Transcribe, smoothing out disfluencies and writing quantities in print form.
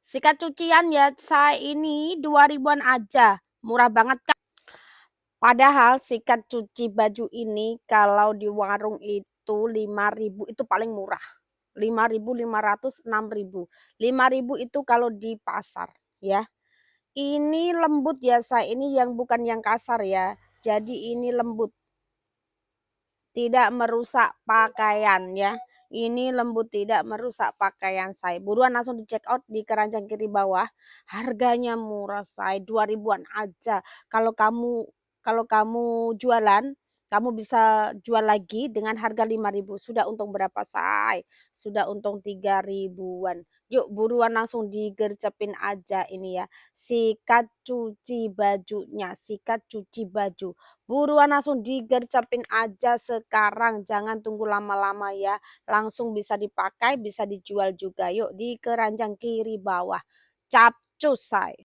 Sikat cucian ya, saya ini 2 ribuan aja, murah banget kan. Padahal sikat cuci baju ini kalau di warung itu 5 ribu itu paling murah. 5.500, 6.000. 5.000 itu kalau di pasar ya. Ini lembut ya, saya ini yang bukan yang kasar ya. Jadi ini lembut, tidak merusak pakaian ya. Ini lembut tidak merusak pakaian saya. Buruan langsung di check out di keranjang kiri bawah. Harganya murah say, 2 ribuan aja. Kalau kamu jualan, kamu bisa jual lagi dengan harga 5.000. Sudah untung berapa say? Sudah untung 3 ribuan. Yuk buruan langsung digercepin aja ini ya. Sikat cuci bajunya, sikat cuci baju. Buruan langsung digercepin aja sekarang, jangan tunggu lama-lama ya. Langsung bisa dipakai, bisa dijual juga. Yuk di keranjang kiri bawah. Capcus say.